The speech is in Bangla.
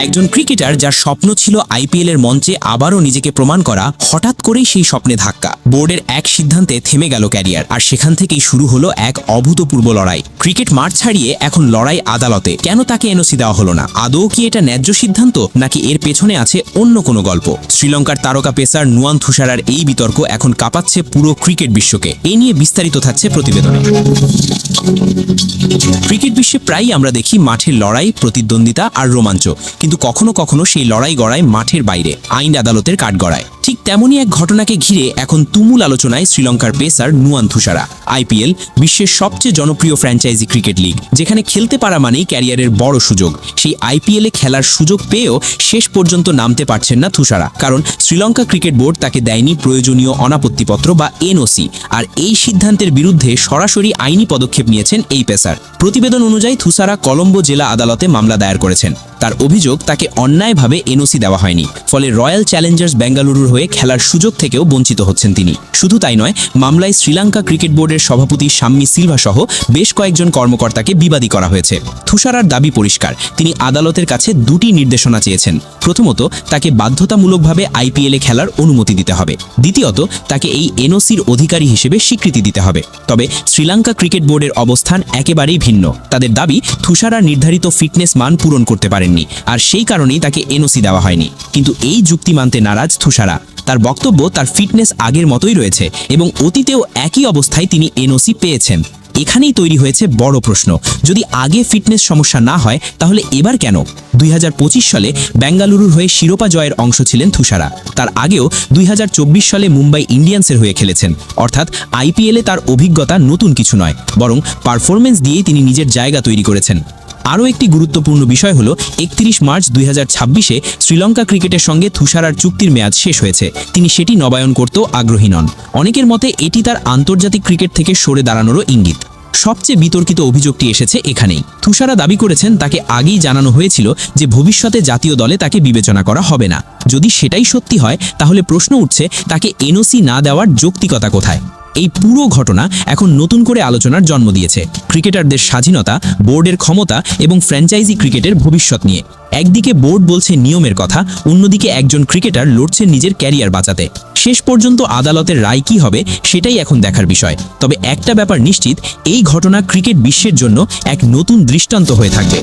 একজন ক্রিকেটার যার স্বপ্ন ছিল আইপিএল এর মঞ্চে আবারও নিজেকে প্রমাণ করা, হঠাৎ করেই সেই স্বপ্নে ধাক্কা। বোর্ডের এক সিদ্ধান্তে থেমে গেল ক্যারিয়ার, আর সেখান থেকেই শুরু হলো এক অভূতপূর্ব লড়াই। ক্রিকেট মাঠ ছাড়িয়ে এখন লড়াই আদালতে। কেন তাকে এনওসি দেওয়া হলো না? আদৌ কি এটা ন্যায্য সিদ্ধান্ত, নাকি এর পেছনে আছে অন্য কোনো গল্প? শ্রীলঙ্কার তারকা পেসার নুয়ান থুসারার এই বিতর্ক এখন কাঁপাচ্ছে পুরো ক্রিকেট বিশ্বকে। এ নিয়ে বিস্তারিত থাকছে প্রতিবেদনে। ক্রিকেট বিশ্বে প্রায়ই আমরা দেখি মাঠের লড়াই, প্রতিদ্বন্দ্বিতা আর রোমাঞ্চ, কিন্তু কখনো কখনো সেই লড়াই গড়ায় মাঠের বাইরে, আইন আদালতের কাঠগড়ায়। ঠিক তেমনই এক ঘটনাকে ঘিরে এখন তুমুল আলোচনায় শ্রীলঙ্কার পেসার নুয়ান থুসারা। আইপিএল বিশ্বের সবচেয়ে জনপ্রিয় ফ্র্যাঞ্চাইজি ক্রিকেট লিগ, যেখানে খেলতে পারা মানেই ক্যারিয়ারের বড় সুযোগ। সেই আইপিএলে খেলার সুযোগ পেয়েও শেষ পর্যন্ত নামতে পারছেন না থুসারা, কারণ শ্রীলঙ্কা ক্রিকেট বোর্ড তাকে দেয়নি প্রয়োজনীয় অনাপত্তিপত্র বা এনওসি। আর এই সিদ্ধান্তের বিরুদ্ধে সরাসরি আইনি পদক্ষেপ নিয়েছেন এই পেসার। প্রতিবেদন অনুযায়ী থুসারা কলম্বো জেলা আদালতে মামলা দায়ের করেছেন। তার অভিযোগ, তাকে অন্যায়ভাবে এনওসি দেওয়া হয়নি, ফলে রয়্যাল চ্যালেঞ্জার্স বেঙ্গালুরুর হয়ে খেলার সুযোগ থেকেও বঞ্চিত হচ্ছেন তিনি। শুধু তাই নয়, মামলায় শ্রীলঙ্কা ক্রিকেট বোর্ডের সভাপতি শাম্মী সিলভা সহ বেশ কয়েকজন কর্মকর্তাকে বিবাদী করা হয়েছে। থুসারার দাবি পরিষ্কার, তিনি আদালতের কাছে দুটি নির্দেশনা চেয়েছেন। প্রথমত, তাকে বাধ্যতামূলকভাবে আইপিএলে খেলার অনুমতি দিতে হবে। দ্বিতীয়ত, তাকে এই এনওসির অধিকারী হিসেবে স্বীকৃতি দিতে হবে। তবে শ্রীলঙ্কা ক্রিকেট বোর্ডের অবস্থান একেবারেই ভিন্ন। তাদের দাবি, থুসারা নির্ধারিত ফিটনেস মান পূরণ করতে পারেননি, আর সেই কারণেই তাকে এনওসি দেওয়া হয়নি। কিন্তু এই যুক্তি মানতে নারাজ থুসারা। তার বক্তব্য, তার ফিটনেস আগের মতোই রয়েছে এবং অতীতেও একই অবস্থায় তিনি এনওসি পেয়েছেন। এখানেই তৈরি হয়েছে বড় প্রশ্ন, যদি আগে ফিটনেস সমস্যা না হয়, তাহলে এবার কেন? 2025 সালে বেঙ্গালুরুর হয়ে শিরোপা জয়ের অংশ ছিলেন থুসারা। তার আগেও 2024 সালে মুম্বাই ইন্ডিয়ান্সের হয়ে খেলেছেন। অর্থাৎ আইপিএলে তার অভিজ্ঞতা নতুন কিছু নয়, বরং পারফরমেন্স দিয়েই তিনি নিজের জায়গা তৈরি করেছেন। আরও একটি গুরুত্বপূর্ণ বিষয় হলো, 31 মার্চ 2026-এ শ্রীলঙ্কা ক্রিকেটের সঙ্গে থুসারার চুক্তির মেয়াদ শেষ হয়েছে। তিনি সেটি নবায়ন করতেও আগ্রহী নন। অনেকের মতে এটি তার আন্তর্জাতিক ক্রিকেট থেকে সরে দাঁড়ানোরও ইঙ্গিত। সবচেয়ে বিতর্কিত অভিযোগটি এসেছে এখানেই। থুসারা দাবি করেছেন, তাকে আগেই জানানো হয়েছিল যে ভবিষ্যতে জাতীয় দলে তাকে বিবেচনা করা হবে না। যদি সেটাই সত্যি হয়, তাহলে প্রশ্ন উঠছে, তাকে এনওসি না দেওয়ার যৌক্তিকতা কোথায়? এই পুরো ঘটনা এখন নতুন করে আলোচনার জন্ম দিয়েছে ক্রিকেটারদের স্বাধীনতা, বোর্ডের ক্ষমতা এবং ফ্র্যাঞ্চাইজি ক্রিকেটের ভবিষ্যৎ নিয়ে। একদিকে বোর্ড বলছে নিয়মের কথা, অন্যদিকে একজন ক্রিকেটার লড়ছে নিজের ক্যারিয়ার বাঁচাতে। শেষ পর্যন্ত আদালতের রায় কী হবে, সেটাই এখন দেখার বিষয়। তবে একটা ব্যাপার নিশ্চিত, এই ঘটনা ক্রিকেট বিশ্বের জন্য এক নতুন দৃষ্টান্ত হয়ে থাকবে।